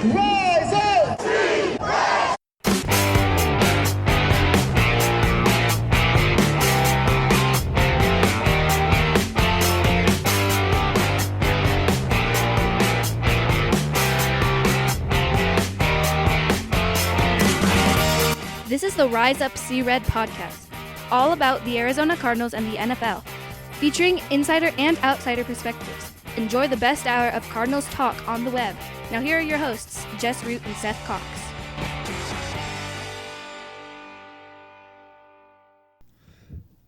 Rise up! This is the Rise Up See Red podcast, all about the Arizona Cardinals and the NFL, featuring insider and outsider perspectives. Enjoy the best hour of Cardinals talk on the web. Now here are your hosts, Jess Root and Seth Cox.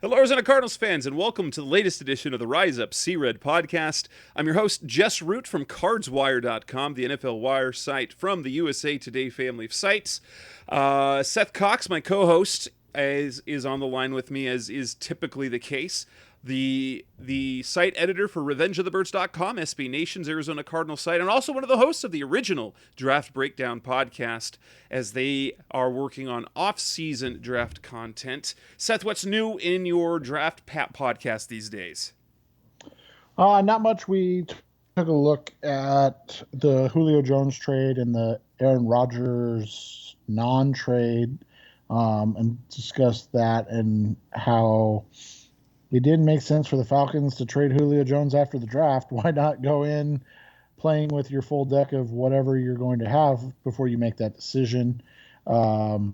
Hello, Arizona Cardinals fans, and welcome to the latest edition of the Rise Up See Red podcast. I'm your host, Jess Root from CardsWire.com, the NFL Wire site from the USA Today family of sites. Seth Cox, my co-host, is on the line with me, as is typically the case. The site editor for RevengeOfTheBirds.com, SB Nation's Arizona Cardinals site, and also one of the hosts of the original Draft Breakdown podcast, as they are working on off-season draft content. Seth, what's new in your draft podcast these days? Not much. We took a look at the Julio Jones trade and the Aaron Rodgers non-trade, and discussed that and how it didn't make sense for the Falcons to trade Julio Jones after the draft. Why not go in playing with your full deck of whatever you're going to have before you make that decision? And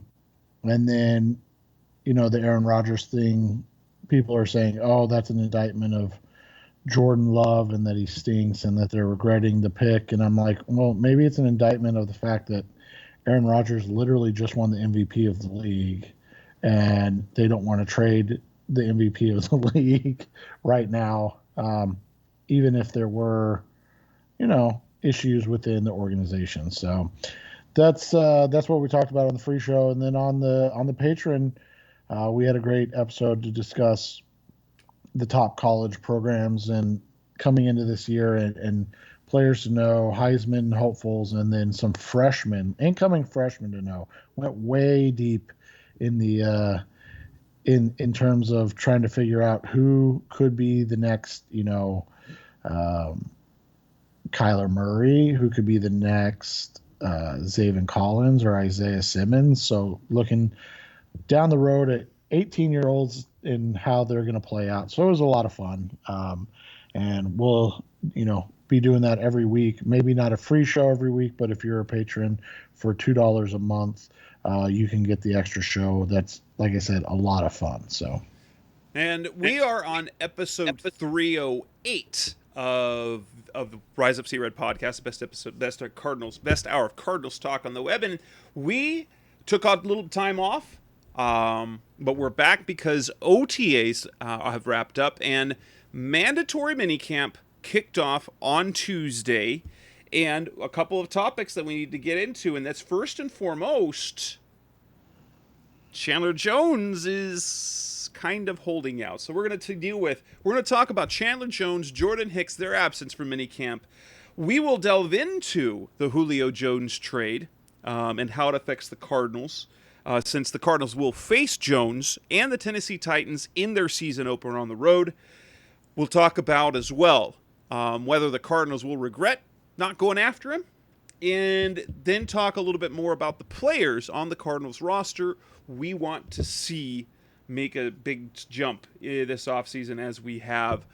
then, the Aaron Rodgers thing, people are saying, oh, that's an indictment of Jordan Love and that he stinks and that they're regretting the pick. And I'm like, well, maybe it's an indictment of the fact that Aaron Rodgers literally just won the MVP of the league and they don't want to trade the MVP of the league right now, even if there were, issues within the organization. So that's what we talked about on the free show. And then on the Patreon, we had a great episode to discuss the top college programs and coming into this year and players to know, Heisman hopefuls, and then some incoming freshmen to know. Went way deep in the in terms of trying to figure out who could be the next, Kyler Murray, who could be the next Zaven Collins or Isaiah Simmons. So looking down the road at 18-year-olds and how they're going to play out. So it was a lot of fun. And we'll, be doing that every week. Maybe not a free show every week, but if you're a patron for $2 a month, you can get the extra show. That's, like I said, a lot of fun. So, and we are on episode 308 of the Rise Up See Red podcast, best hour of Cardinals talk on the web, and we took a little time off, but we're back because OTAs have wrapped up and mandatory minicamp kicked off on Tuesday. And a couple of topics that we need to get into, and that's first and foremost, Chandler Jones is kind of holding out. So we're going to talk about Chandler Jones, Jordan Hicks, their absence from minicamp. We will delve into the Julio Jones trade and how it affects the Cardinals, since the Cardinals will face Jones and the Tennessee Titans in their season opener on the road. We'll talk about as well whether the Cardinals will regret not going after him, and then talk a little bit more about the players on the Cardinals roster we want to see make a big jump this offseason, as we have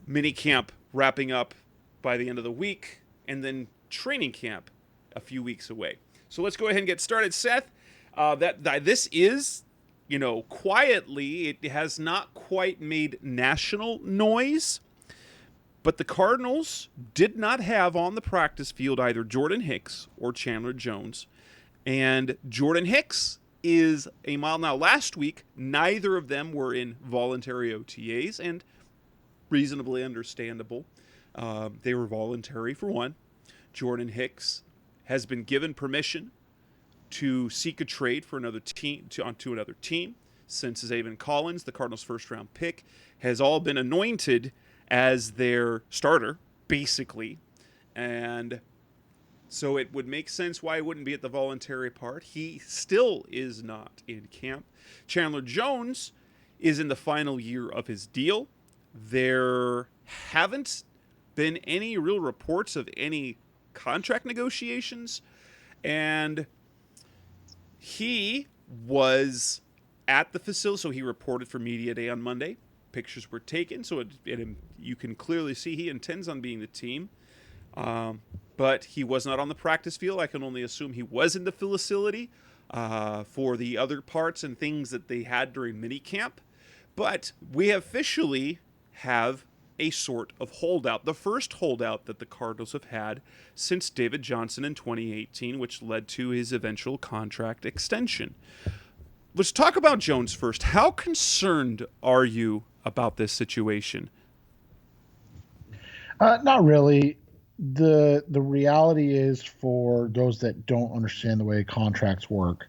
minicamp wrapping up by the end of the week and then training camp a few weeks away. So let's go ahead and get started. Seth, this is, quietly, it has not quite made national noise, but the Cardinals did not have on the practice field either Jordan Hicks or Chandler Jones. And Jordan Hicks is a mile. Now, last week, neither of them were in voluntary OTAs, and reasonably understandable. They were voluntary, for one. Jordan Hicks has been given permission to seek a trade for another team onto another team, since Zaven Collins, the Cardinals' first-round pick, has all been anointed as their starter, basically. And so it would make sense why he wouldn't be at the voluntary part. He still is not in camp. Chandler Jones is in the final year of his deal. There haven't been any real reports of any contract negotiations And he was at the facility, so he reported for Media Day on Monday. Pictures were taken, so you can clearly see he intends on being the team. But he was not on the practice field. I can only assume he was in the facility for the other parts and things that they had during minicamp. But we officially have a sort of holdout. The first holdout that the Cardinals have had since David Johnson in 2018, which led to his eventual contract extension. Let's talk about Jones first. How concerned are you about this situation? Not really. The reality is, for those that don't understand the way contracts work,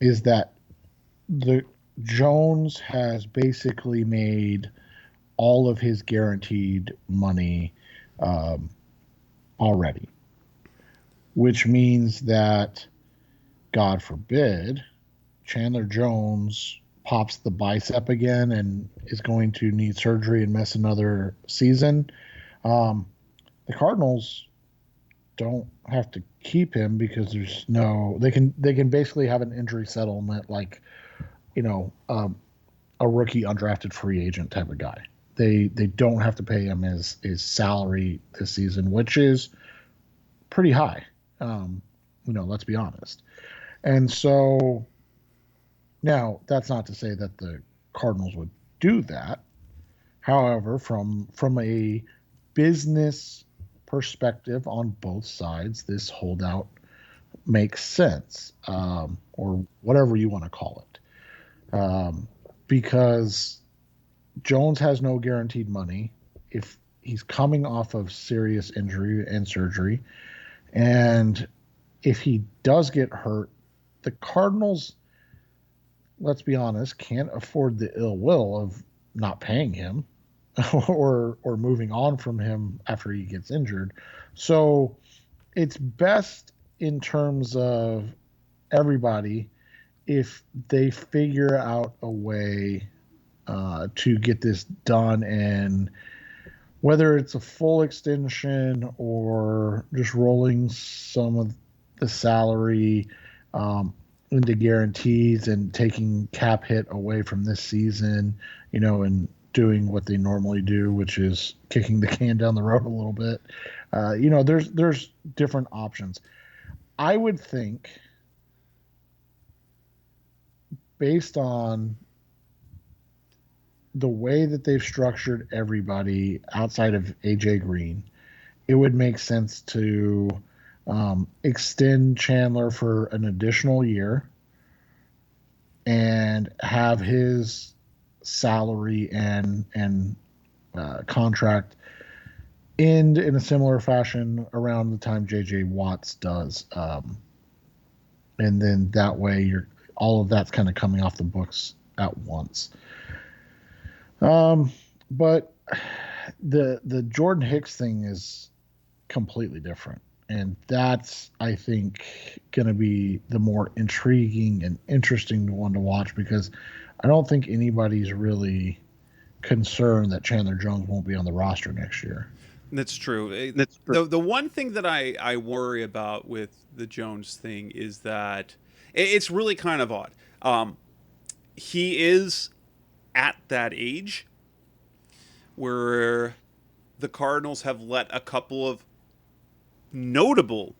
is that the Jones has basically made all of his guaranteed money already, which means that, God forbid, Chandler Jones pops the bicep again and is going to need surgery and miss another season. The Cardinals don't have to keep him because they can basically have an injury settlement, like, a rookie undrafted free agent type of guy. They don't have to pay him his salary this season, which is pretty high. Let's be honest. And so now that's not to say that the Cardinals would do that. However, from a business perspective on both sides, this holdout makes sense, or whatever you want to call it, because Jones has no guaranteed money if he's coming off of serious injury and surgery. And if he does get hurt, the Cardinals, let's be honest, can't afford the ill will of not paying him or moving on from him after he gets injured. So it's best in terms of everybody if they figure out a way to get this done, and whether it's a full extension or just rolling some of the salary into guarantees and taking cap hit away from this season, and doing what they normally do, which is kicking the can down the road a little bit. There's different options. I would think, based on the way that they've structured everybody outside of AJ Green, it would make sense to extend Chandler for an additional year and have his salary and contract end in a similar fashion around the time JJ Watts does, and then that way all of that's kind of coming off the books at once. But the Jordan Hicks thing is completely different, and that's, I think, going to be the more intriguing and interesting one to watch, because I don't think anybody's really concerned that Chandler Jones won't be on the roster next year. That's true. The one thing that I worry about with the Jones thing is that it's really kind of odd. He is at that age where the Cardinals have let a couple of notable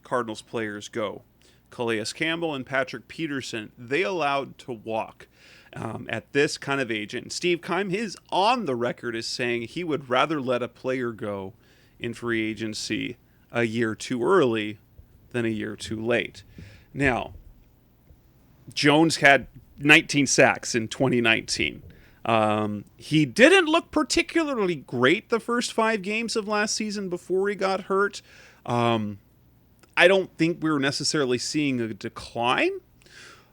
Cardinals players go. Calais Campbell and Patrick Peterson, they allowed to walk at this kind of age. And Steve Keim is on the record as saying he would rather let a player go in free agency a year too early than a year too late. Now, Jones had 19 sacks in 2019. He didn't look particularly great the first 5 games of last season before he got hurt. I don't think we were necessarily seeing a decline,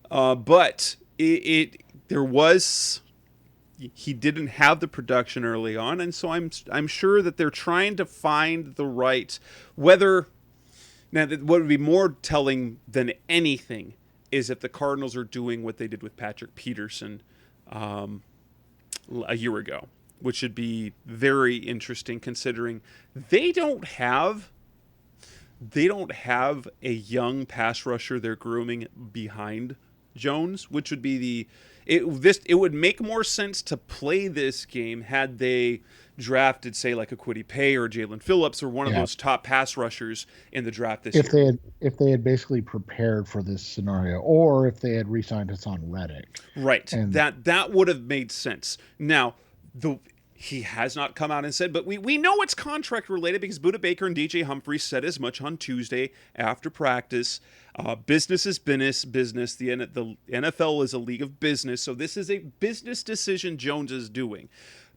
but there was, he didn't have the production early on, and so I'm sure that they're trying to find the right, whether, now what would be more telling than anything is if the Cardinals are doing what they did with Patrick Peterson a year ago, which should be very interesting considering they don't have they don't have a young pass rusher they're grooming behind Jones, which would be it would make more sense to play this game had they drafted, say, like a Kwity Paye or Jalen Phillips or one of Yeah. those top pass rushers in the draft this If year. they had basically prepared for this scenario, or if they had re-signed Hassan Reddick. Right. And That would have made sense. Now, he has not come out and said, but we know it's contract related because Budda Baker and DJ Humphries said as much on Tuesday after practice. Business is business. The NFL is a league of business, so this is a business decision Jones is doing.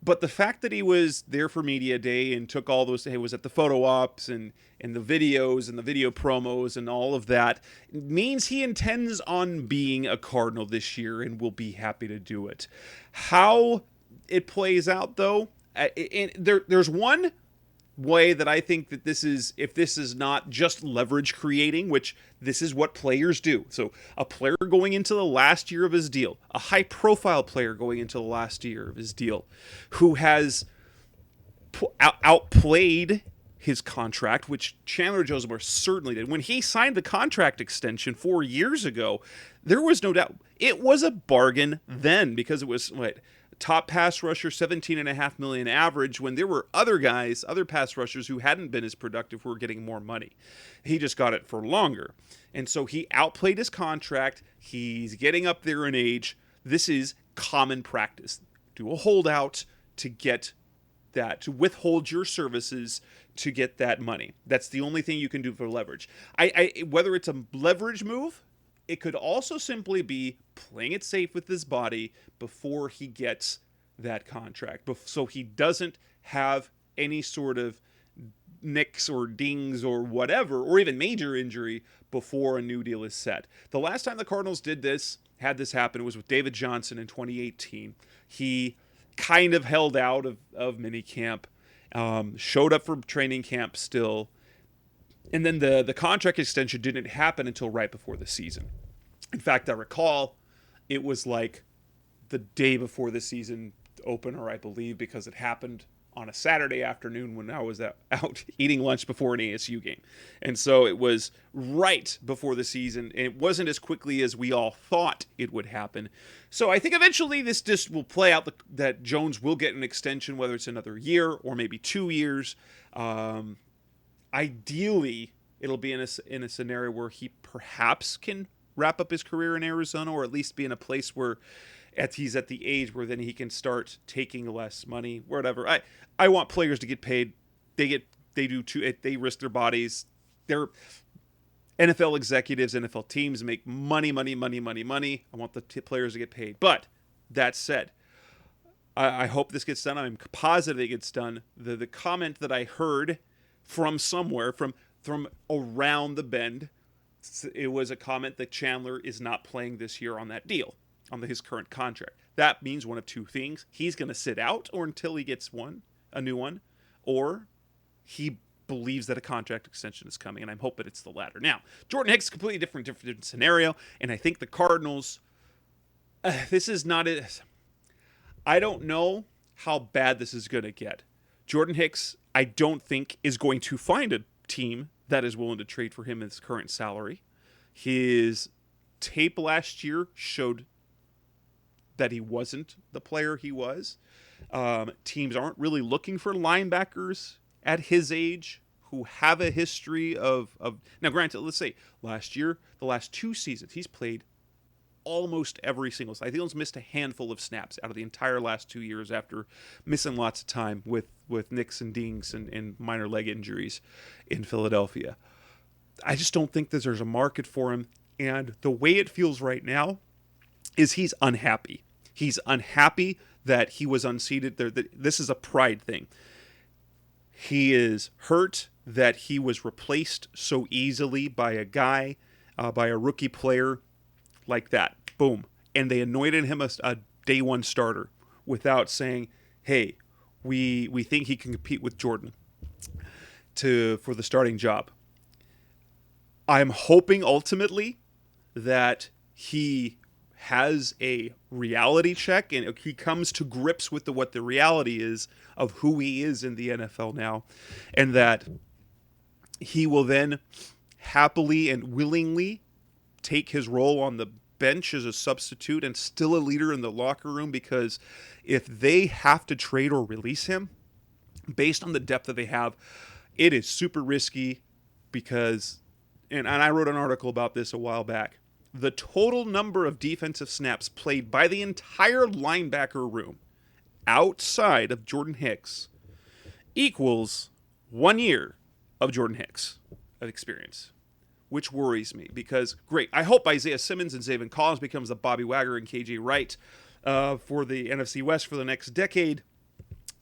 But the fact that he was there for media day and took all those, he was at the photo ops and the videos and the video promos and all of that, means he intends on being a Cardinal this year and will be happy to do it. How it plays out, though, there's one way that I think that this is, if this is not just leverage creating, which this is what players do. So a player going into the last year of his deal, a high profile player going into the last year of his deal, who has outplayed his contract, which Chandler Jones certainly did. When he signed the contract extension 4 years ago, there was no doubt it was a bargain then, because it was top pass rusher, $17.5 million average, when there were other pass rushers who hadn't been as productive who were getting more money. He just got it for longer. And so he outplayed his contract. He's getting up there in age. This is common practice. Do a holdout to get that, to withhold your services to get that money. That's the only thing you can do for leverage. Whether it's a leverage move, it could also simply be playing it safe with his body before he gets that contract, so he doesn't have any sort of nicks or dings or whatever, or even major injury before a new deal is set. The last time the Cardinals had this happen, was with David Johnson in 2018. He kind of held out of minicamp, showed up for training camp still, and then the contract extension didn't happen until right before the season. In fact, I recall it was like the day before the season opener, I believe, because it happened on a Saturday afternoon when I was out eating lunch before an ASU game. And so it was right before the season. And it wasn't as quickly as we all thought it would happen. So I think eventually this just will play out, that Jones will get an extension, whether it's another year or maybe 2 years. Ideally, it'll be in a scenario where he perhaps can wrap up his career in Arizona, or at least be in a place where he's at the age where then he can start taking less money, whatever. I want players to get paid. They do too. They risk their bodies. They're NFL executives, NFL teams make money. I want the players to get paid. But that said, I hope this gets done. I'm positive it gets done. The comment that I heard from somewhere, from around the bend, it was a comment that Chandler is not playing this year on that deal, on his current contract. That means one of two things: he's going to sit out, or until he gets a new one, or he believes that a contract extension is coming, and I'm hoping it's the latter. Now, Jordan Hicks, completely different scenario, and I think the Cardinals, this is not it. I don't know how bad this is going to get. Jordan Hicks, I don't think, is going to find a team that is willing to trade for him at his current salary. His tape last year showed that he wasn't the player he was. Teams aren't really looking for linebackers at his age who have a history of now, granted, let's say last year, the last 2 seasons, he's played almost every single. I think he's missed a handful of snaps out of the entire last 2 years after missing lots of time with nicks and dings and minor leg injuries in Philadelphia. I just don't think that there's a market for him. And the way it feels right now is he's unhappy. He's unhappy that he was unseated there. This is a pride thing. He is hurt that he was replaced so easily by a rookie player like that. Boom. And they anointed him a day one starter without saying, hey, we think he can compete with Jordan for the starting job. I'm hoping ultimately that he has a reality check and he comes to grips with what the reality is of who he is in the NFL now, and that he will then happily and willingly take his role on the bench as a substitute and still a leader in the locker room, because if they have to trade or release him based on the depth that they have, it is super risky because, and I wrote an article about this a while back, the total number of defensive snaps played by the entire linebacker room outside of Jordan Hicks equals 1 year of Jordan Hicks of experience, which worries me because, great, I hope Isaiah Simmons and Zaven Collins becomes the Bobby Wagner and KJ Wright for the NFC West for the next decade.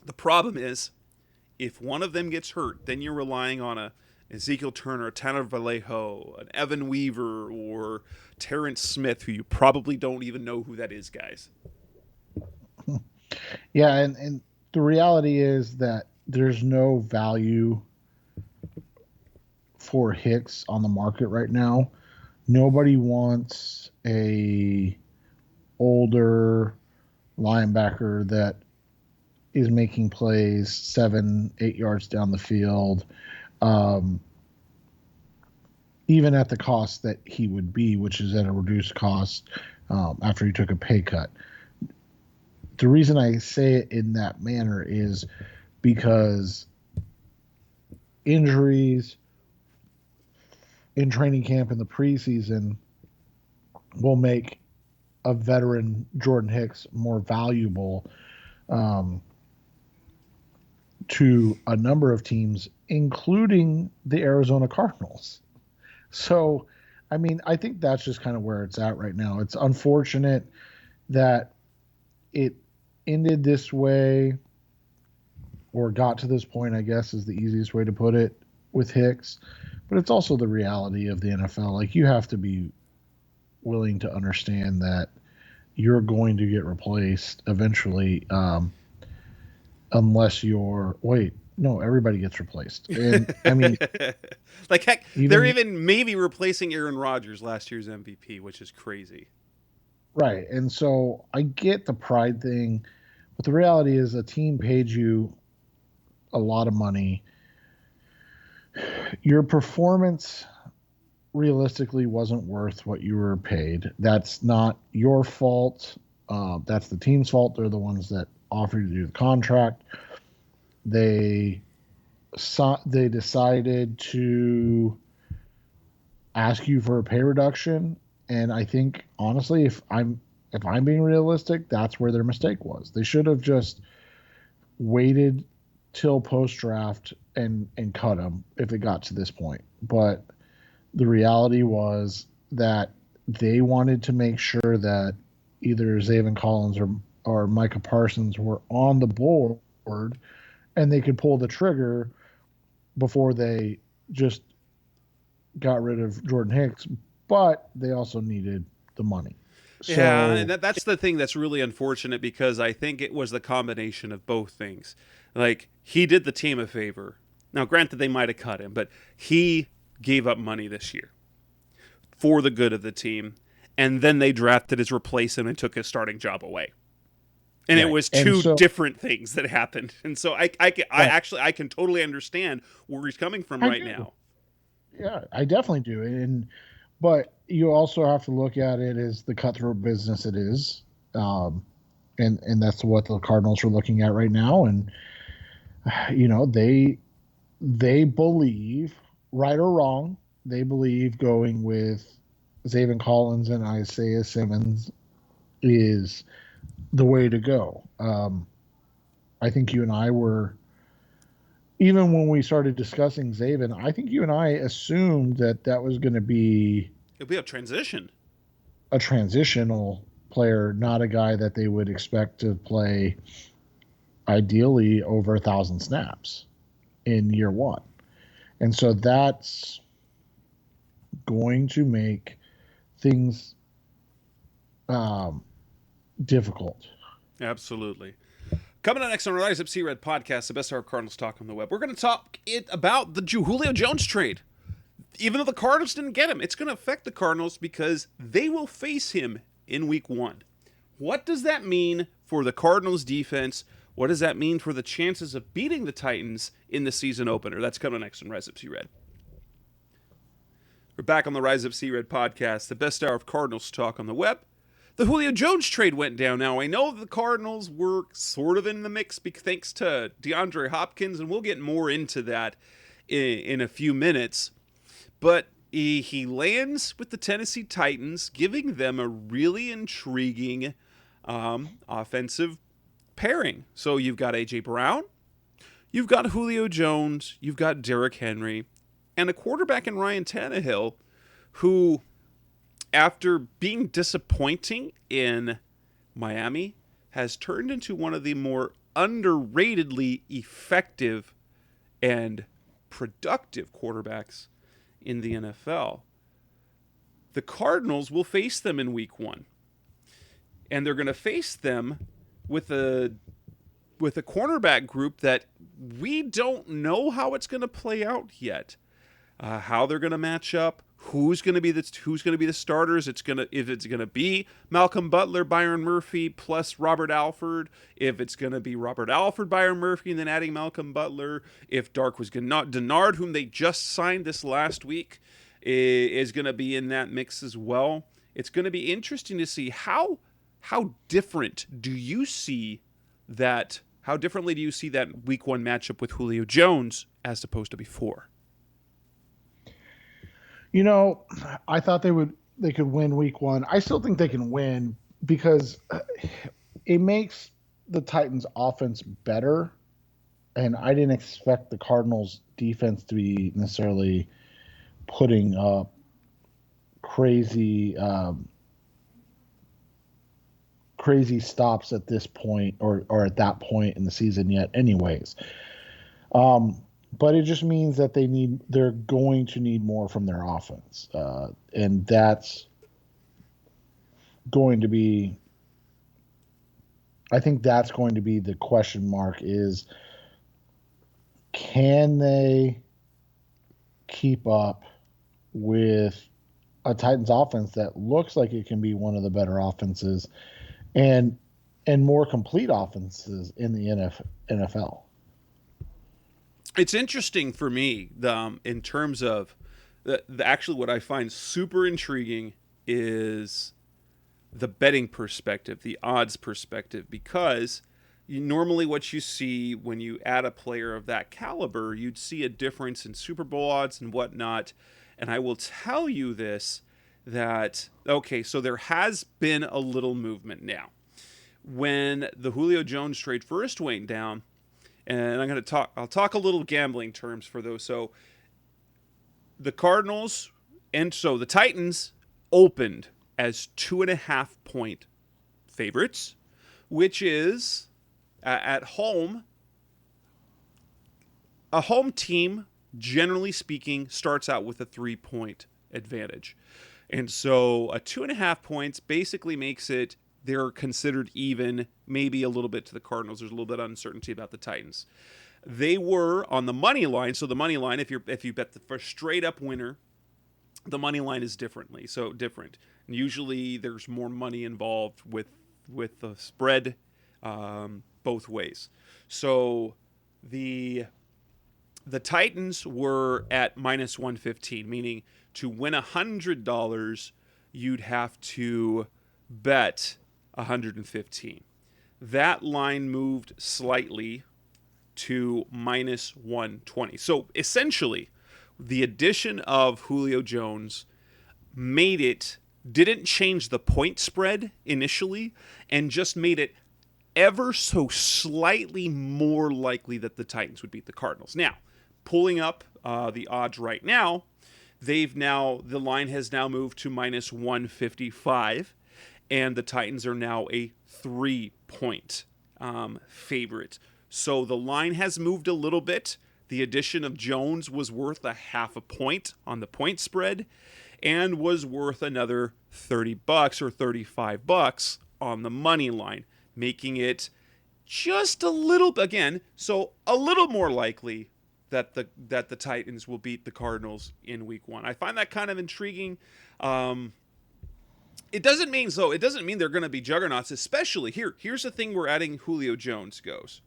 The problem is, if one of them gets hurt, then you're relying on a Ezekiel Turner, a Tanner Vallejo, an Evan Weaver, or Terrence Smith, who you probably don't even know who that is, guys. Yeah, and the reality is that there's no value for Hicks on the market right now. Nobody wants a older linebacker that is making plays 7-8 yards down the field, even at the cost that he would be, which is at a reduced cost after he took a pay cut. The reason I say it in that manner is because injuries in training camp in the preseason will make a veteran Jordan Hicks more valuable to a number of teams, including the Arizona Cardinals. So, I mean, I think that's just kind of where it's at right now. It's unfortunate that it ended this way, or got to this point, I guess is the easiest way to put it, with Hicks. But it's also the reality of the NFL. Like, you have to be willing to understand that you're going to get replaced eventually, unless you're everybody gets replaced. And I mean, like, heck, they're even maybe replacing Aaron Rodgers, last year's MVP, which is crazy. Right. And so I get the pride thing, but the reality is a team paid you a lot of money. Your performance realistically wasn't worth what you were paid. That's not your fault. That's the team's fault. They're the ones that offered to do the contract. They decided to ask you for a pay reduction, and I think honestly, if I'm being realistic, that's where their mistake was. They should have just waited till post draft and cut him if it got to this point. But the reality was that they wanted to make sure that either Zaven Collins or Micah Parsons were on the board and they could pull the trigger before they just got rid of Jordan Hicks, but they also needed the money. Yeah, and that's the thing that's really unfortunate, because I think it was the combination of both things. Like, he did the team a favor. Now, granted, they might have cut him, but he gave up money this year for the good of the team, and then they drafted his replacement and took his starting job away. And It was two different things that happened. And so I can totally understand where he's coming from right now. Yeah, I definitely do. But you also have to look at it as the cutthroat business it is. And that's what the Cardinals are looking at right now. And, they believe, right or wrong, they believe going with Zaven Collins and Isaiah Simmons is the way to go. I think you and I were, even when we started discussing Zaven, I think you and I assumed that was going to be... It'll be a transition. A transitional player, not a guy that they would expect to play ideally over 1,000 snaps in year one. And so that's going to make things difficult. Absolutely. Coming up next on Rise Up See Red podcast, the best hour of Cardinals talk on the web, we're going to talk about the Julio Jones trade. Even though the Cardinals didn't get him, it's going to affect the Cardinals because they will face him in week 1. What does that mean for the Cardinals defense? What does that mean for the chances of beating the Titans in the season opener? That's coming next on Rise Up See Red. We're back on the Rise Up Sea Red podcast, the best hour of Cardinals talk on the web. The Julio Jones trade went down. Now, I know the Cardinals were sort of in the mix thanks to DeAndre Hopkins, and we'll get more into that in a few minutes. But he lands with the Tennessee Titans, giving them a really intriguing offensive pairing. So you've got A.J. Brown, you've got Julio Jones, you've got Derrick Henry, and a quarterback in Ryan Tannehill, who, after being disappointing in Miami, has turned into one of the more underratedly effective and productive quarterbacks in the NFL. The Cardinals will face them in week 1. And they're going to face them with a cornerback group that we don't know how it's going to play out yet. How they're going to match up, who's going to be the starters. If it's going to be Malcolm Butler, Byron Murphy plus Robert Alford, if it's going to be Robert Alford, Byron Murphy, and then adding Malcolm Butler, if Darqueze Dennard, whom they just signed this last week, is going to be in that mix as well. It's going to be interesting to see how different do you see that? How differently do you see that week 1 matchup with Julio Jones as opposed to before? You know, I thought they could win week 1. I still think they can win because it makes the Titans offense better. And I didn't expect the Cardinals defense to be necessarily putting up crazy stops at this point or at that point in the season yet anyways. But it just means that they're going to need more from their offense. And that's going to be, I think that's going to be the question mark is, can they keep up with a Titans offense that looks like it can be one of the better offenses and more complete offenses in the NFL? It's interesting for me in terms of actually what I find super intriguing is the betting perspective, the odds perspective, because normally what you see when you add a player of that caliber, you'd see a difference in Super Bowl odds and whatnot. And I will tell you this, that, okay, so there has been a little movement now. When the Julio Jones trade first went down, and I'll talk a little gambling terms for those. So the Cardinals, and so the Titans opened as 2.5 point favorites, which is at home. A home team, generally speaking, starts out with a 3-point advantage. And so a 2.5 points basically makes it they're considered even, maybe a little bit to the Cardinals. There's a little bit of uncertainty about the Titans. They were on the money line. So the money line, if you bet for a straight up winner, the money line is different. And usually there's more money involved with the spread both ways. So the Titans were at minus 115, meaning to win $100, you'd have to bet 115. That line moved slightly to minus 120. So essentially, the addition of Julio Jones didn't change the point spread initially, and just made it ever so slightly more likely that the Titans would beat the Cardinals. Now, pulling up the odds right now, the line has now moved to minus 155. And the Titans are now a 3-point favorite. So the line has moved a little bit. The addition of Jones was worth a 0.5 point on the point spread and was worth another $30 or $35 on the money line, making it just a little, again, so a little more likely that the Titans will beat the Cardinals in week 1. I find that kind of intriguing. It doesn't mean they're going to be juggernauts, especially here's the thing where adding Julio Jones goes.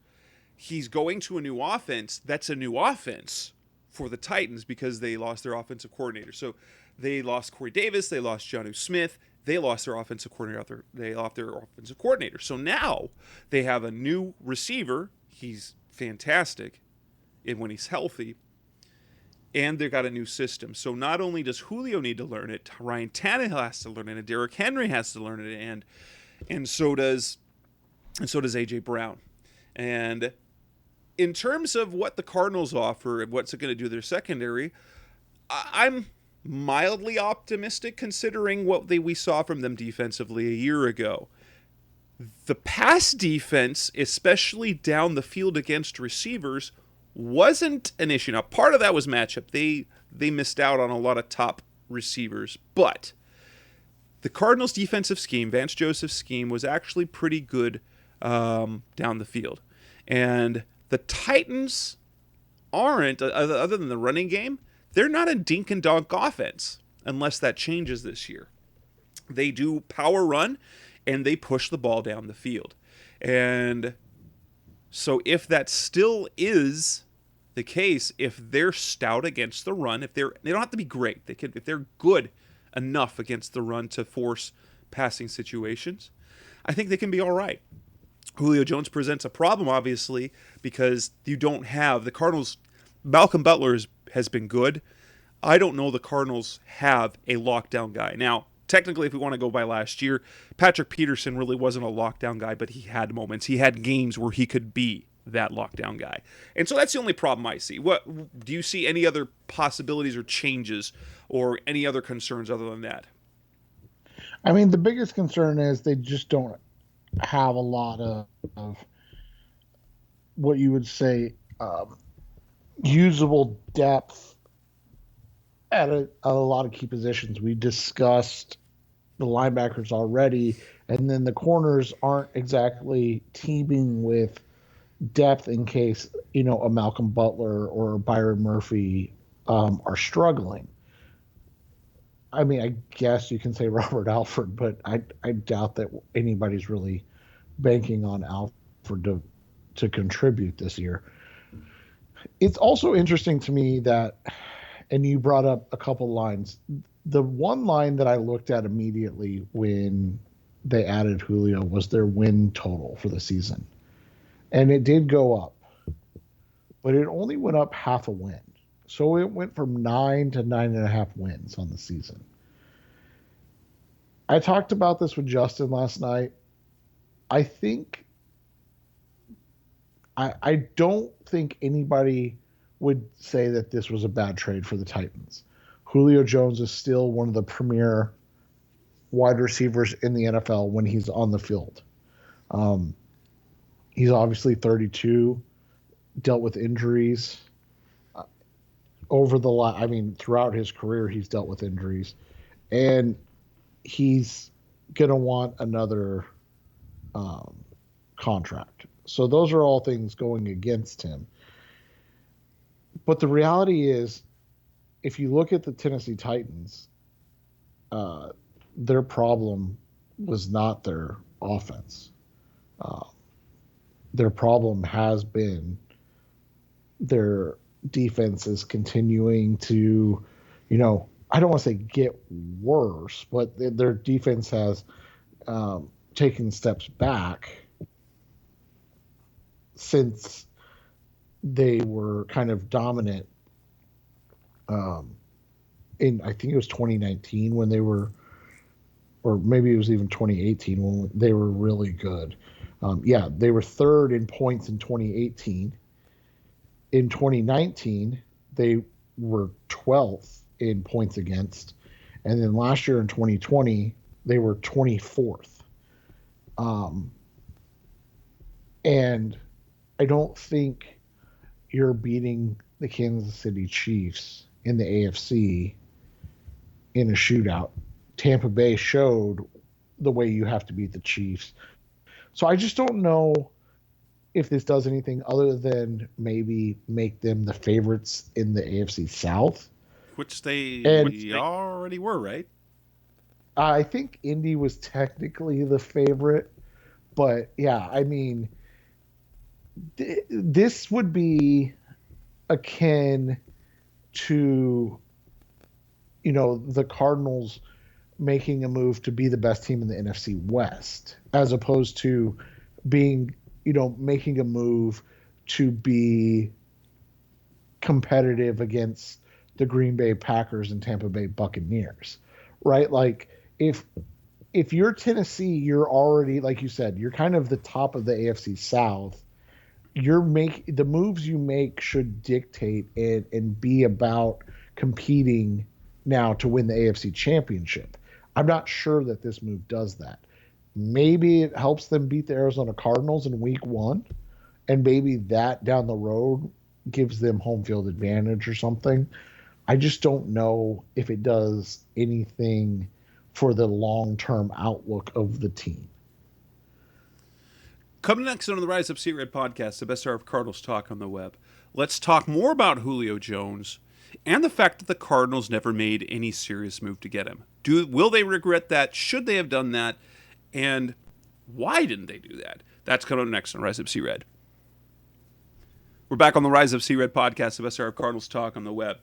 He's going to a new offense. That's a new offense for the Titans because they lost their offensive coordinator. So they lost Corey Davis, they lost Jonnu Smith, they lost their offensive coordinator. They lost their offensive coordinator. So now they have a new receiver. He's fantastic when he's healthy. And they've got a new system. So not only does Julio need to learn it, Ryan Tannehill has to learn it, and Derrick Henry has to learn it, and so does A.J. Brown. And in terms of what the Cardinals offer and what's it going to do to their secondary, I'm mildly optimistic considering what we saw from them defensively a year ago. The pass defense, especially down the field against receivers, wasn't an issue. Now, part of that was matchup. They missed out on a lot of top receivers, but the Cardinals' defensive scheme, Vance Joseph's scheme, was actually pretty good down the field. And the Titans aren't, other than the running game, they're not a dink and dunk offense unless that changes this year. They do power run, and they push the ball down the field. And so if that still is the case, if they're stout against the run, they don't have to be great. If they're good enough against the run to force passing situations, I think they can be all right. Julio Jones presents a problem, obviously, because you don't have the Cardinals. Malcolm Butler has been good. I don't know the Cardinals have a lockdown guy. Now, technically, if we want to go by last year, Patrick Peterson really wasn't a lockdown guy, but he had moments. He had games where he could be that lockdown guy. And so that's the only problem I see. What do you see any other possibilities or changes or any other concerns other than that? I mean, the biggest concern is they just don't have a lot of what you would say usable depth at a lot of key positions. We discussed the linebackers already, and then the corners aren't exactly teaming with depth in case, a Malcolm Butler or Byron Murphy are struggling. I mean, I guess you can say Robert Alford, but I doubt that anybody's really banking on Alford to contribute this year. It's also interesting to me that, and you brought up a couple lines. The one line that I looked at immediately when they added Julio was their win total for the season. And it did go up, but it only went up half a win. So it went from 9 to 9.5 wins on the season. I talked about this with Justin last night. I don't think anybody would say that this was a bad trade for the Titans. Julio Jones is still one of the premier wide receivers in the NFL when he's on the field. He's obviously 32, dealt with injuries throughout his career, he's dealt with injuries, and he's going to want another contract. So those are all things going against him. But the reality is, if you look at the Tennessee Titans, their problem was not their offense. Their problem has been their defense is continuing to, I don't want to say get worse, but their defense has taken steps back since they were kind of dominant in, I think it was 2019 when they were, or maybe it was even 2018 when they were really good. They were third in points in 2018. In 2019, they were 12th in points against. And then last year in 2020, they were 24th. And I don't think you're beating the Kansas City Chiefs in the AFC in a shootout. Tampa Bay showed the way you have to beat the Chiefs. So I just don't know if this does anything other than maybe make them the favorites in the AFC South. Which they already were, right? I think Indy was technically the favorite. But, yeah, I mean, this would be akin to, the Cardinals making a move to be the best team in the NFC West, as opposed to being, making a move to be competitive against the Green Bay Packers and Tampa Bay Buccaneers, right? Like if you're Tennessee, you're already, like you said, you're kind of the top of the AFC South. The moves you make should dictate it and be about competing now to win the AFC Championship. I'm not sure that this move does that. Maybe it helps them beat the Arizona Cardinals in week 1, and maybe that down the road gives them home field advantage or something. I just don't know if it does anything for the long-term outlook of the team. Coming next on the Rise Up See Red podcast, the best hour of Cardinals talk on the web. Let's talk more about Julio Jones and the fact that the Cardinals never made any serious move to get him. Will they regret that? Should they have done that? And why didn't they do that? That's coming up next on Rise Up See Red. We're back on the Rise Up See Red podcast, the best hour of Cardinals talk on the web.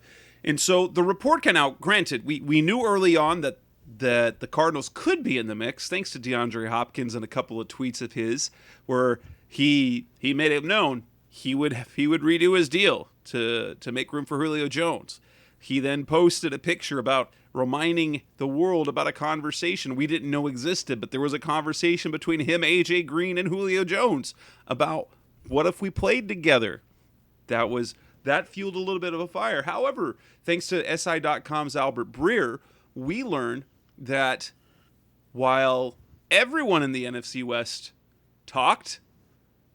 And so the report came out. Granted, we knew early on that the Cardinals could be in the mix, thanks to DeAndre Hopkins and a couple of tweets of his where he made it known he would redo his deal to make room for Julio Jones. He then posted a picture about reminding the world about a conversation we didn't know existed, but there was a conversation between him, AJ Green, and Julio Jones about what if we played together. That fueled a little bit of a fire. However, thanks to SI.com's Albert Breer, we learned that while everyone in the NFC West talked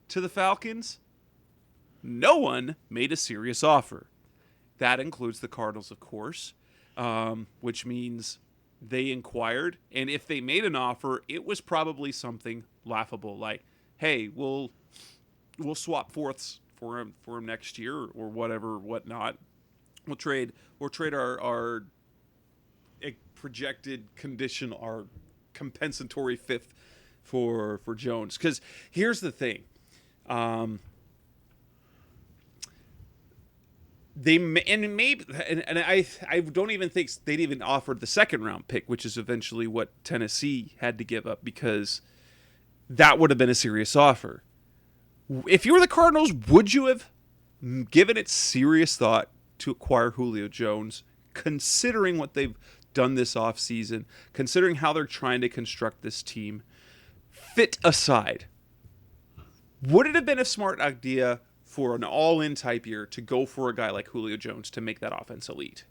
to the Falcons, no one made a serious offer. That includes the Cardinals, of course, which means they inquired, and if they made an offer, it was probably something laughable, like, "Hey, we'll swap fourths for him next year or whatnot. We'll trade our projected condition, our compensatory fifth for Jones." Because here's the thing. I don't even think they'd even offered the second round pick, which is eventually what Tennessee had to give up, because that would have been a serious offer. If you were the Cardinals, would you have given it serious thought to acquire Julio Jones, considering what they've done this offseason, considering how they're trying to construct this team? Fit aside, would it have been a smart idea for an all-in type year to go for a guy like Julio Jones to make that offense elite?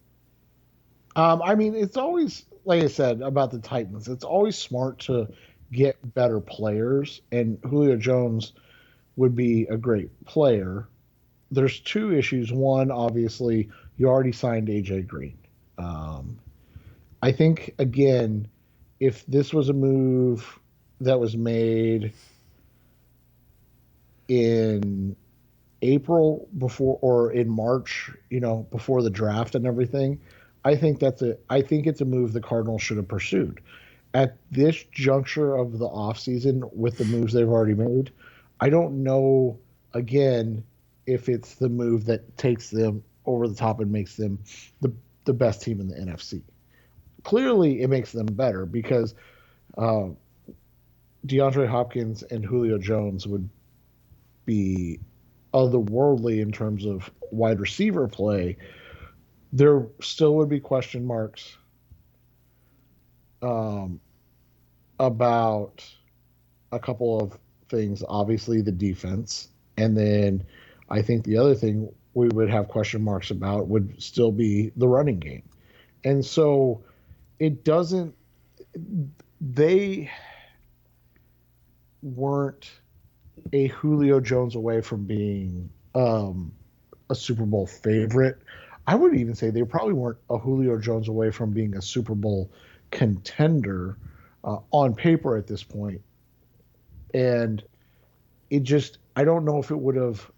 It's always, like I said about the Titans, it's always smart to get better players, and Julio Jones would be a great player. There's two issues. One, obviously, you already signed AJ Green. I think, again, if this was a move that was made in April before, or in March, before the draft and everything, I think it's a move the Cardinals should have pursued. At this juncture of the offseason, with the moves they've already made, I don't know, again, if it's the move that takes them over the top and makes them the best team in the NFC. Clearly, it makes them better, because DeAndre Hopkins and Julio Jones would be otherworldly in terms of wide receiver play. There still would be question marks about a couple of things. Obviously, the defense, and then I think the other thing we would have question marks about would still be the running game. And so they weren't a Julio Jones away from being a Super Bowl favorite. I would even say they probably weren't a Julio Jones away from being a Super Bowl contender on paper at this point. And I don't know if it would have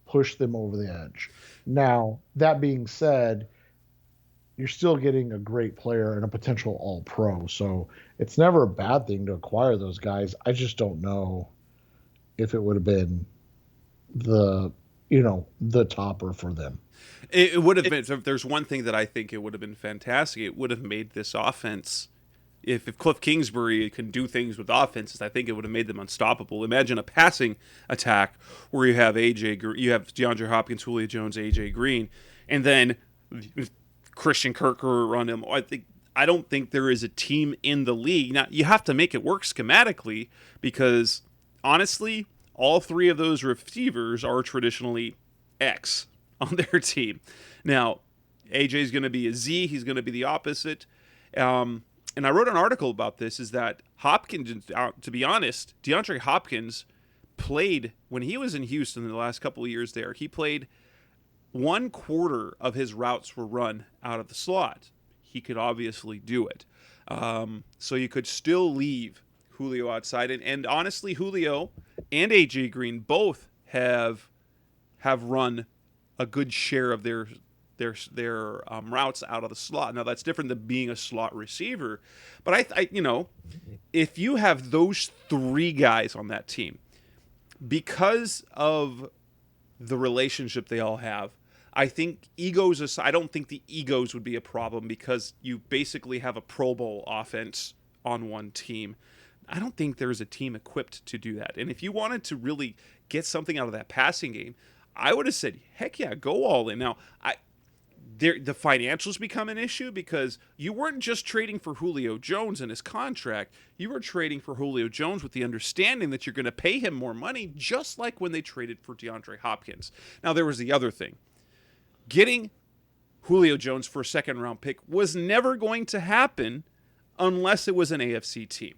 pushed them over the edge. Now, that being said, you're still getting a great player and a potential all-pro. So it's never a bad thing to acquire those guys. I just don't know if it would have been the topper for them. It would have been. If there's one thing that I think it would have been fantastic, it would have made this offense. If Cliff Kingsbury can do things with offenses, I think it would have made them unstoppable. Imagine a passing attack where you have DeAndre Hopkins, Julio Jones, AJ Green, and then Christian Kirk or Rondell. I don't think there is a team in the league. Now you have to make it work schematically because honestly, all three of those receivers are traditionally X on their team. Now AJ is going to be a Z. He's going to be the opposite. And I wrote an article about this, is that Hopkins, to be honest, DeAndre Hopkins played, when he was in Houston in the last couple of years there, he played 1/4 of his routes were run out of the slot. He could obviously do it. So you could still leave Julio outside. And honestly, Julio and AJ Green both have run a good share of their routes out of the slot. Now that's different than being a slot receiver, but I if you have those three guys on that team, because of the relationship they all have, I think egos aside, I don't think the egos would be a problem because you basically have a Pro Bowl offense on one team. I don't think there's a team equipped to do that. And if you wanted to really get something out of that passing game, I would have said, heck yeah, go all in. Now, the financials become an issue because you weren't just trading for Julio Jones and his contract. You were trading for Julio Jones with the understanding that you're going to pay him more money, just like when they traded for DeAndre Hopkins. Now, there was the other thing. Getting Julio Jones for a second-round pick was never going to happen unless it was an AFC team.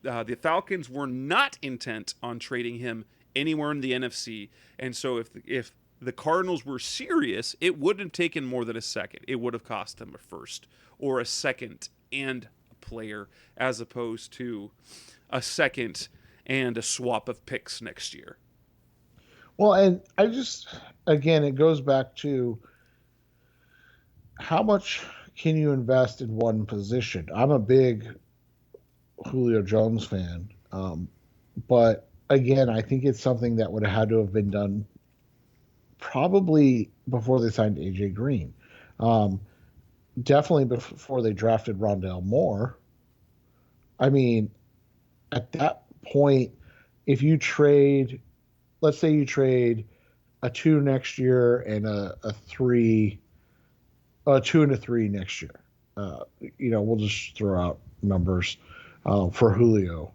The Falcons were not intent on trading him anywhere in the NFC, and so if the Cardinals were serious, it wouldn't have taken more than a second. It would have cost them a first or a second and a player, as opposed to a second and a swap of picks next year. Well, and again, it goes back to how much can you invest in one position? I'm a big Julio Jones fan, but again, I think it's something that would have had to have been done probably before they signed AJ Green. Definitely before they drafted Rondell Moore. I mean, at that point, if you trade, let's say you trade a 2 next year and a 2 and a 3 next year. We'll just throw out numbers for Julio.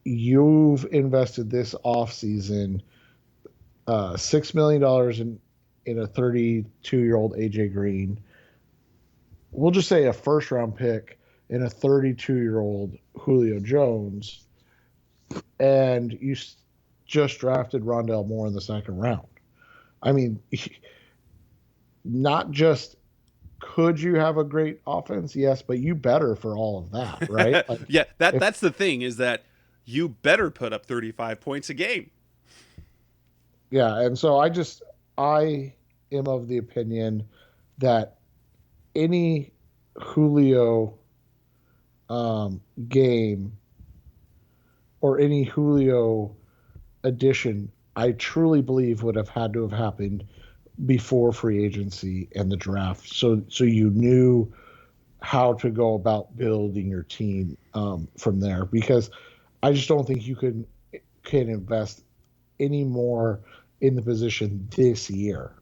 You've invested this offseason $6 million in a 32-year-old AJ Green. We'll just say a first-round pick in a 32-year-old Julio Jones, and you just drafted Rondell Moore in the second round. I mean, not just could you have a great offense, yes, but you better for all of that, right? Yeah, that's the thing, is that you better put up 35 points a game. Yeah, and so I am of the opinion that any Julio game or any Julio addition, I truly believe would have had to have happened before free agency and the draft. So you knew how to go about building your team from there, because I just don't think you can invest any more in the position this year.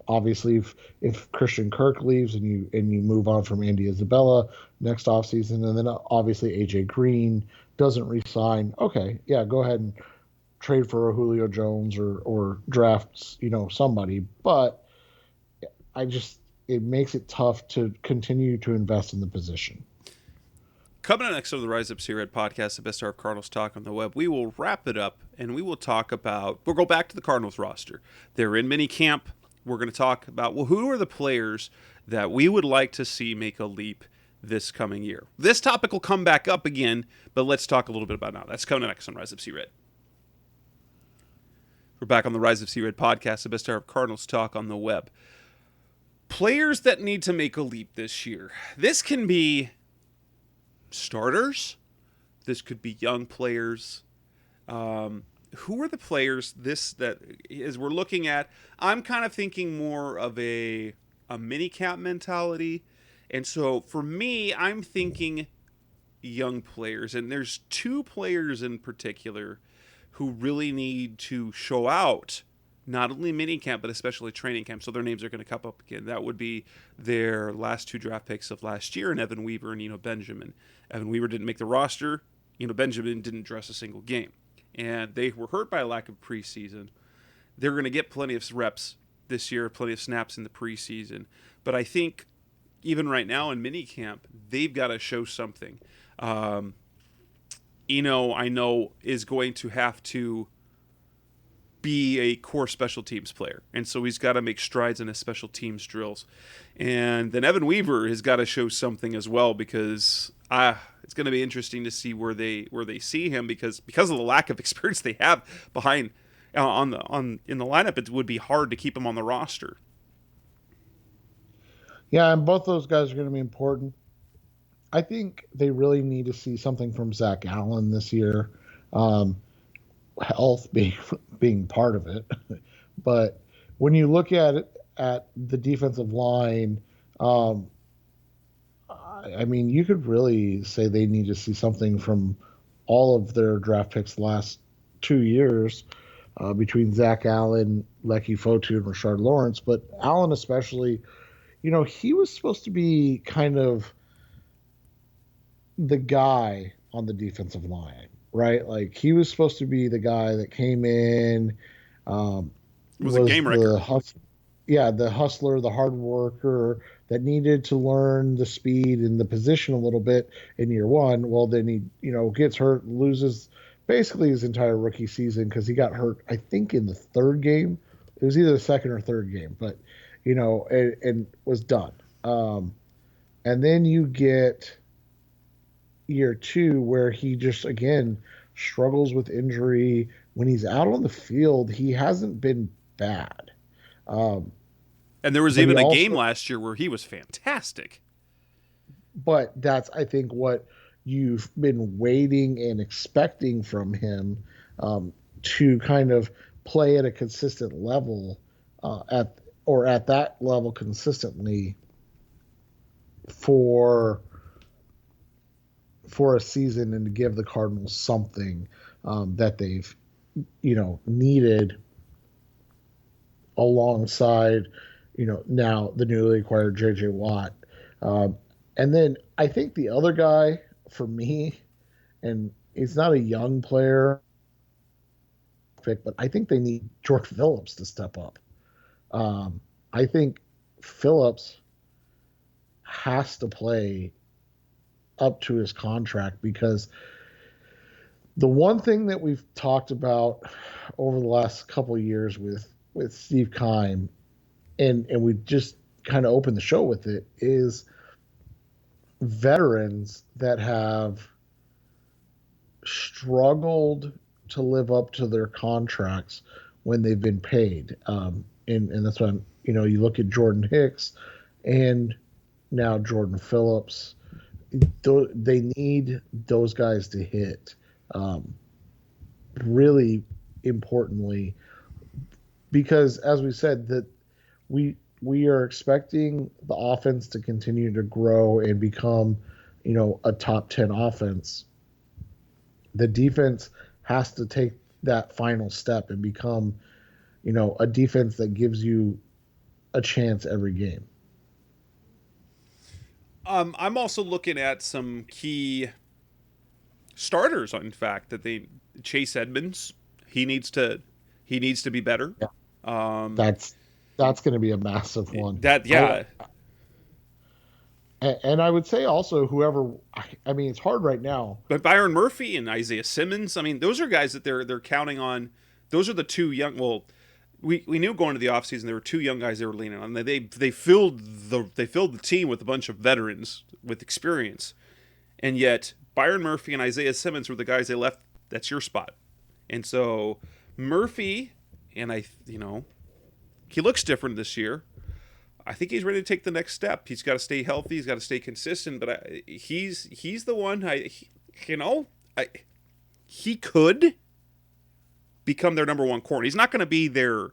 Obviously, if Christian Kirk leaves and you move on from Andy Isabella next offseason, and then obviously AJ Green doesn't re-sign, okay, yeah, go ahead and trade for a Julio Jones or draft somebody. But it makes it tough to continue to invest in the position. Coming up next on the Rise Up C-Red podcast, the best hour of Cardinals talk on the web, we will wrap it up and we will talk about, we'll go back to the Cardinals roster. They're in minicamp. We're going to talk about, who are the players that we would like to see make a leap this coming year. This topic will come back up again, but let's talk a little bit about now. That's coming next on Rise Up C-Red. We're back on the Rise Up C-Red podcast, the best hour of Cardinals talk on the web. Players that need to make a leap this year. This can be starters. This could be young players who are the players that as we're looking at? I'm kind of thinking more of a minicamp mentality, and so for me, I'm thinking young players, and there's two players in particular who really need to show out, not only minicamp but especially training camp. So their names are going to come up again. That would be their last two draft picks of last year, and Evan Weaver and Benjamin. Evan Weaver didn't make the roster. Benjamin didn't dress a single game, and they were hurt by a lack of preseason. They're going to get plenty of reps this year, plenty of snaps in the preseason. But I think even right now in minicamp, they've got to show something. I know is going to have to be a core special teams player, and so he's got to make strides in his special teams drills. And then Evan Weaver has got to show something as well, because it's going to be interesting to see where they see him, because of the lack of experience they have behind in the lineup. It would be hard to keep him on the roster. Yeah, and both those guys are going to be important. I think they really need to see something from Zach Allen this year. Health being part of it. But when you look at the defensive line, you could really say they need to see something from all of their draft picks the last 2 years, between Zach Allen, Lecky Fotu, and Rashard Lawrence. But Allen especially, he was supposed to be kind of the guy on the defensive line, right? Like, he was supposed to be the guy that came in, was a game wrecker. The hustler, the hard worker that needed to learn the speed and the position a little bit in year one. Well, then he, gets hurt, loses basically his entire rookie season because he got hurt, I think, in the third game. It was either the second or third game, but, and was done. And then you get year two where he just, again, struggles with injury. When he's out on the field, he hasn't been bad. And there was even a game last year where he was fantastic. But that's, I think, what you've been waiting and expecting from him, to kind of play at a consistent level, at that level consistently for a season, and to give the Cardinals something that they've needed alongside now the newly acquired JJ Watt. And then I think the other guy for me, and he's not a young player pick, but I think they need George Phillips to step up. I think Phillips has to play up to his contract, because the one thing that we've talked about over the last couple of years with Steve Keim, and we just kind of opened the show with it, is veterans that have struggled to live up to their contracts when they've been paid. And that's why, you look at Jordan Hicks and now Jordan Phillips. They need those guys to hit, really importantly, because as we said, that we are expecting the offense to continue to grow and become, a top 10 offense. The defense has to take that final step and become, a defense that gives you a chance every game. I'm also looking at some key starters. In fact, Chase Edmonds, he needs to be better. Yeah. That's going to be a massive one. And I would say also whoever. It's hard right now. But Byron Murphy and Isaiah Simmons. Those are guys that they're counting on. Those are the two young. Well, we knew going into the offseason there were two young guys they were leaning on. They filled the team with a bunch of veterans with experience, and yet Byron Murphy and Isaiah Simmons were the guys they left. That's your spot, and so Murphy and he looks different this year. I think he's ready to take the next step. He's got to stay healthy. He's got to stay consistent. But he's the one. He could become their number one corner. He's not going to be their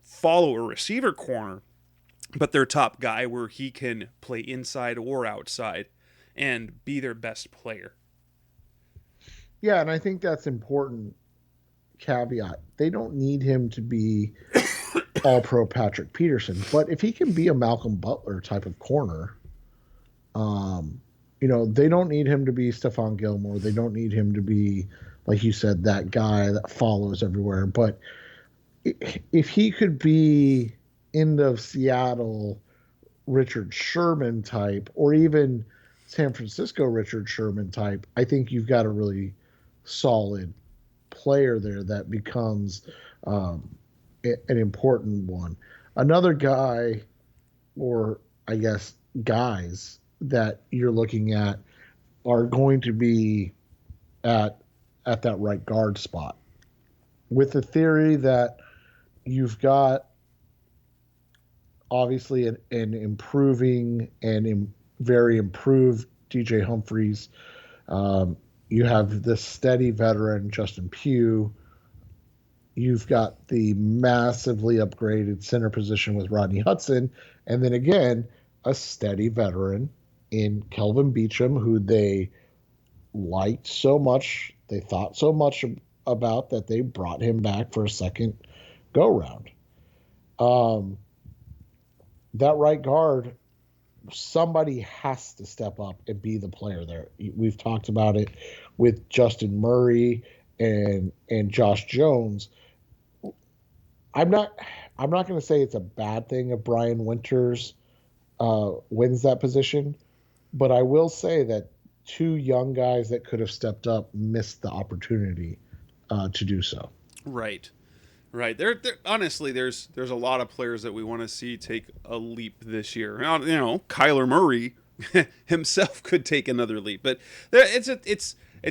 follower receiver corner, but their top guy where he can play inside or outside and be their best player. Yeah, and I think that's important caveat. They don't need him to be all-pro Patrick Peterson, but if he can be a Malcolm Butler type of corner, they don't need him to be Stephon Gilmore. They don't need him to be, like you said, that guy that follows everywhere. But if he could be end of Seattle Richard Sherman type, or even San Francisco Richard Sherman type, I think you've got a really solid player there that becomes an important one. Another guy, or I guess guys, that you're looking at are going to be at that right guard spot, with the theory that you've got obviously an improving and very improved DJ Humphries. You have the steady veteran Justin Pugh. You've got the massively upgraded center position with Rodney Hudson. And then again, a steady veteran in Kelvin Beachum, who they liked so much, they thought so much about, that they brought him back for a second go-round. That right guard, somebody has to step up and be the player there. We've talked about it with Justin Murray and Josh Jones. I'm not going to say it's a bad thing if Brian Winters wins that position, but I will say that two young guys that could have stepped up missed the opportunity to do so. Right. There honestly, there's a lot of players that we want to see take a leap this year. Kyler Murray himself could take another leap, but it's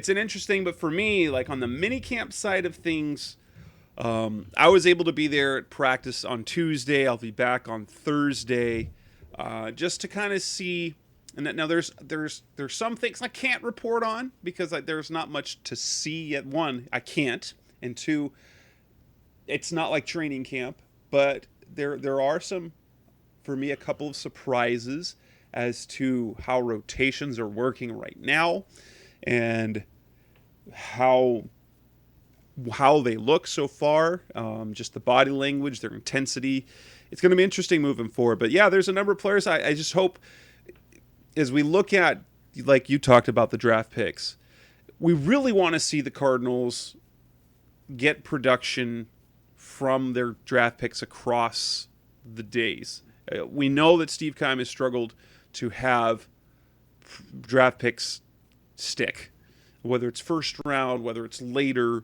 an interesting. But for me, like on the minicamp side of things, I was able to be there at practice on Tuesday. I'll be back on Thursday, just to kind of see. And now there's some things I can't report on because there's not much to see yet. One, I can't, and two, it's not like training camp, but there are some, for me, a couple of surprises as to how rotations are working right now and how they look so far, just the body language, their intensity. It's going to be interesting moving forward. But yeah, there's a number of players. I just hope, as we look at, like you talked about, the draft picks, we really want to see the Cardinals get production from their draft picks across the days. We know that Steve Keim has struggled to have draft picks stick, whether it's first round, whether it's later.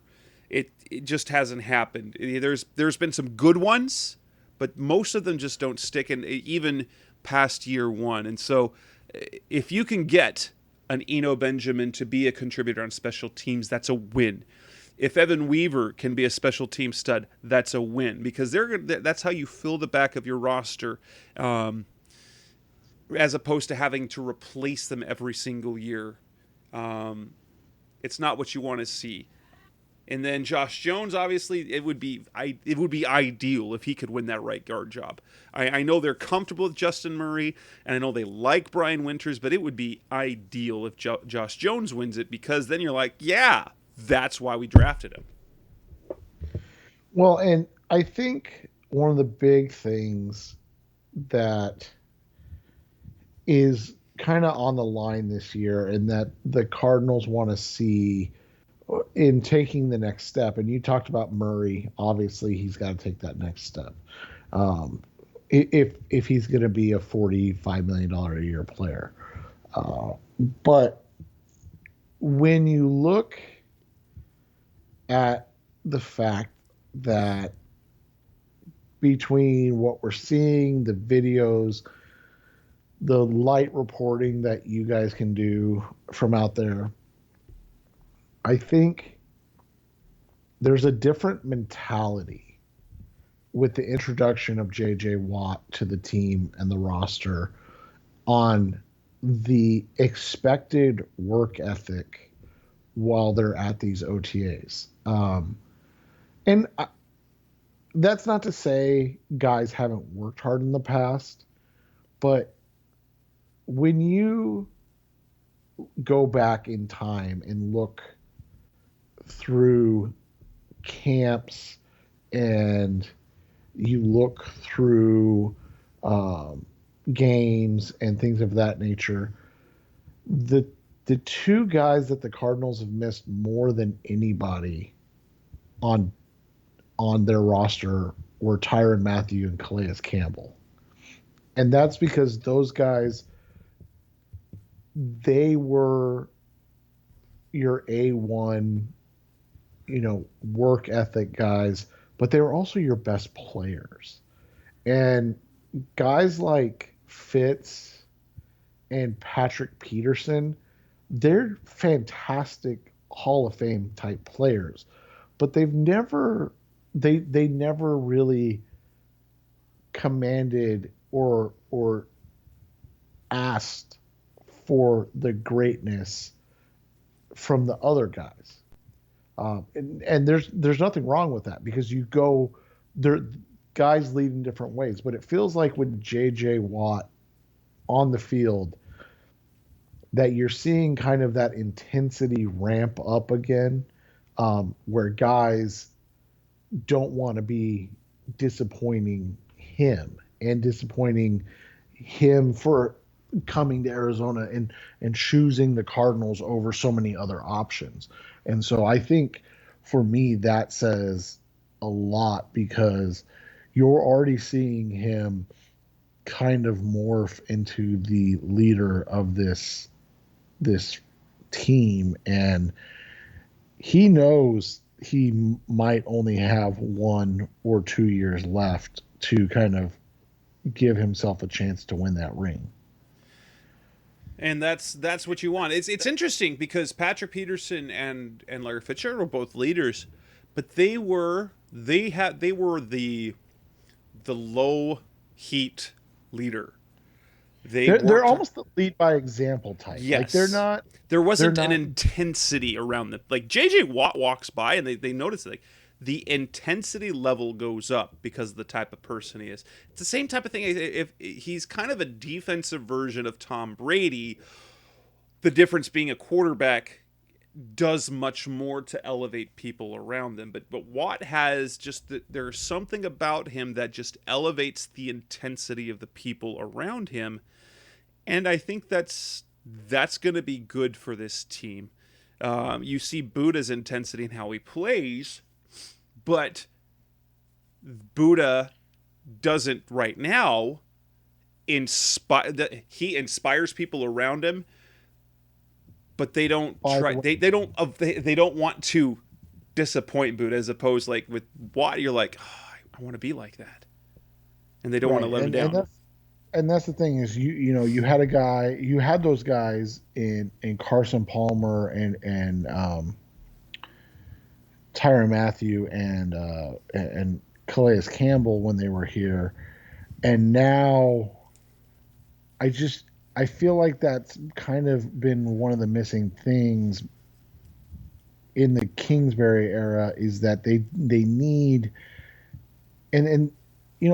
It just hasn't happened. There's been some good ones, but most of them just don't stick, and even past year one. And so if you can get an Eno Benjamin to be a contributor on special teams, that's a win. If Evan Weaver can be a special team stud, that's a win, because that's how you fill the back of your roster, as opposed to having to replace them every single year. It's not what you want to see. And then Josh Jones, obviously, it would be ideal if he could win that right guard job. I know they're comfortable with Justin Murray, and I know they like Brian Winters, but it would be ideal if Josh Jones wins it, because then you're like, yeah, that's why we drafted him. Well, and I think one of the big things that is kind of on the line this year, and that the Cardinals want to see in taking the next step, and you talked about Murray, obviously he's got to take that next step. If he's going to be a $45 million a year player. But when you look at the fact that between what we're seeing, the videos, the light reporting that you guys can do from out there, I think there's a different mentality with the introduction of J.J. Watt to the team and the roster on the expected work ethic while they're at these OTAs. And that's not to say guys haven't worked hard in the past, but when you go back in time and look through camps and you look through um, games and things of that nature, the the two guys that the Cardinals have missed more than anybody on their roster were Tyrann Mathieu and Calais Campbell. And that's because those guys, they were your A1, work ethic guys, but they were also your best players. And guys like Fitz and Patrick Peterson, they're fantastic Hall of Fame type players, but they never really commanded or asked for the greatness from the other guys. And there's nothing wrong with that because you go there, guys lead in different ways. But it feels like with J.J. Watt on the field that you're seeing kind of that intensity ramp up again, where guys don't want to be disappointing him and disappointing him for coming to Arizona and choosing the Cardinals over so many other options. And so I think for me that says a lot because you're already seeing him kind of morph into the leader of this team, and he knows he might only have 1 or 2 years left to kind of give himself a chance to win that ring. And that's what you want. It's interesting because Patrick Peterson and Larry Fitzgerald were both leaders, but they were the low heat leader. They're almost the lead by example type. Yes. Like they're not. There wasn't an intensity around them. Like J.J. Watt walks by and they notice like the intensity level goes up because of the type of person he is. It's the same type of thing. If he's kind of a defensive version of Tom Brady, the difference being a quarterback does much more to elevate people around them. But Watt has just there's something about him that just elevates the intensity of the people around him. And I think that's going to be good for this team. You see Buddha's intensity in how he plays, but Buddha doesn't right now he inspires people around him, but they don't they don't want to disappoint Buddha, as opposed like with Watt, you're like, oh, I want to be like that, and they don't want to let him down. And that's the thing is you had those guys in Carson Palmer and Tyrann Mathieu and Calais Campbell when they were here, and now I feel like that's kind of been one of the missing things in the Kingsbury era is that they need and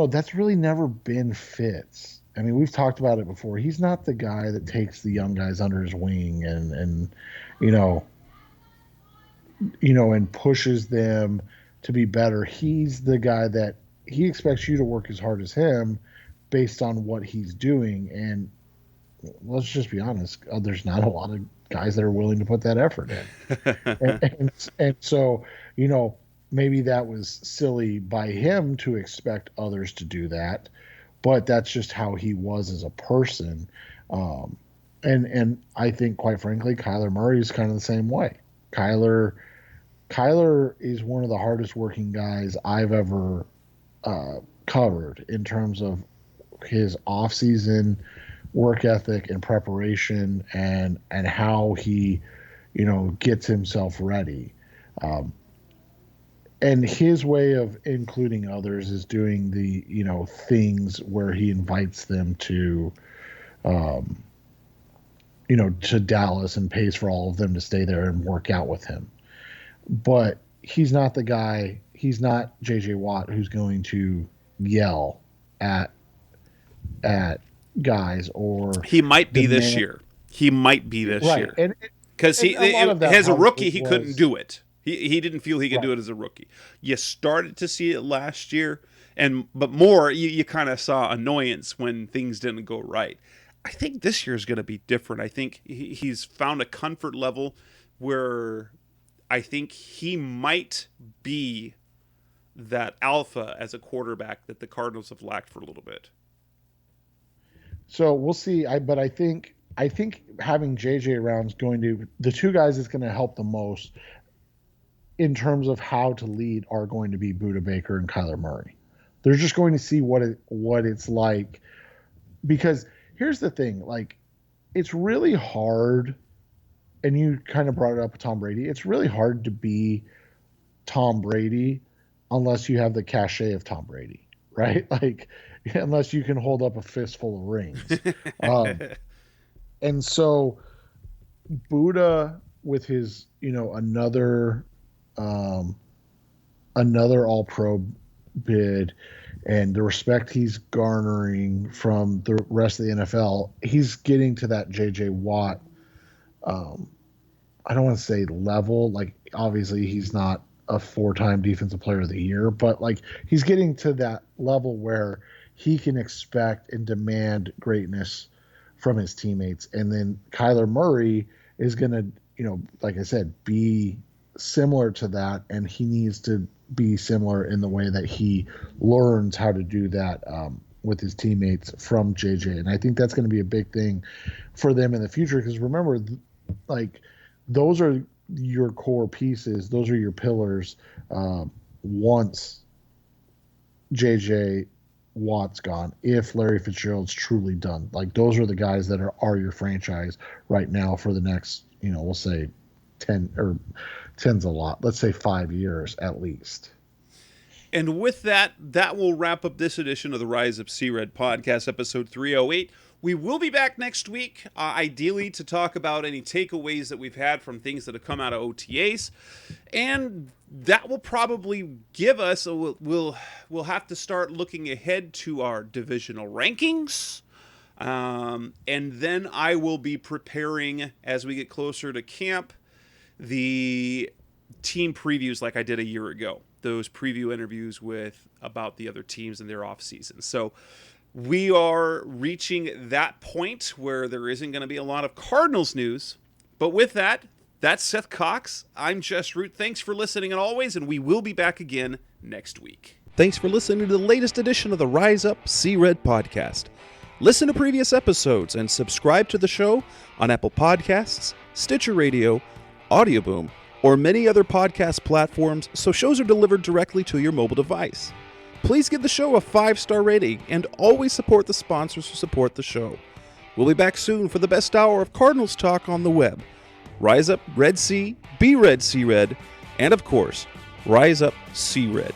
that's really never been Fitz. I mean, we've talked about it before. He's not the guy that takes the young guys under his wing and pushes them to be better. He's the guy that he expects you to work as hard as him based on what he's doing. And let's just be honest, there's not a lot of guys that are willing to put that effort in. and so, maybe that was silly by him to expect others to do that, but that's just how he was as a person. And I think, quite frankly, Kyler Murray is kind of the same way. Kyler is one of the hardest working guys I've ever covered in terms of his off-season work ethic and preparation and how he, gets himself ready. And his way of including others is doing the, things where he invites them to, to Dallas and pays for all of them to stay there and work out with him. But he's not the guy. He's not J.J. Watt who's going to yell at guys, or he might be this year. He might be this year. Because as a rookie, he couldn't do it. He didn't feel he could do it as a rookie. You started to see it last year, but more, you kind of saw annoyance when things didn't go right. I think this year is going to be different. I think he's found a comfort level where I think he might be that alpha as a quarterback that the Cardinals have lacked for a little bit. So we'll see. But I think having JJ around is going to, the two guys that's going to help the most in terms of how to lead are going to be Budda Baker and Kyler Murray. They're just going to see what it's like, because here's the thing, like, it's really hard, and you kind of brought it up with Tom Brady. It's really hard to be Tom Brady unless you have the cachet of Tom Brady, right? Like, unless you can hold up a fistful of rings. And so Budda, with his, another all-pro bid and the respect he's garnering from the rest of the NFL, he's getting to that J.J. Watt, I don't want to say level. Like, obviously he's not a 4-time defensive player of the year, but like, he's getting to that level where he can expect and demand greatness from his teammates. And then Kyler Murray is going to, like I said, be similar to that, and he needs to be similar in the way that he learns how to do that with his teammates from JJ. And I think that's going to be a big thing for them in the future, because remember, like, those are your core pieces. Those are your pillars once JJ Watt's gone, if Larry Fitzgerald's truly done. Like, those are the guys that are your franchise right now for the next, we'll say 10's a lot. Let's say 5 years at least. And with that will wrap up this edition of the Rise Up C-Red podcast, episode 308. We will be back next week, ideally to talk about any takeaways that we've had from things that have come out of OTAs. And that will probably give us, we'll have to start looking ahead to our divisional rankings. And then I will be preparing, as we get closer to camp, the team previews like I did a year ago. Those preview interviews about the other teams and their off season. So we are reaching that point where there isn't going to be a lot of Cardinals news. But with that, that's Seth Cox. I'm Jess Root. Thanks for listening as always, and we will be back again next week. Thanks for listening to the latest edition of the Rise Up C-Red podcast. Listen to previous episodes and subscribe to the show on Apple Podcasts, Stitcher Radio, Audioboom, or many other podcast platforms, so shows are delivered directly to your mobile device. Please give the show a 5-star rating and always support the sponsors who support the show. We'll be back soon for the best hour of Cardinals talk on the web. Rise up Red Sea, be Red Sea Red, and of course, Rise Up C-Red.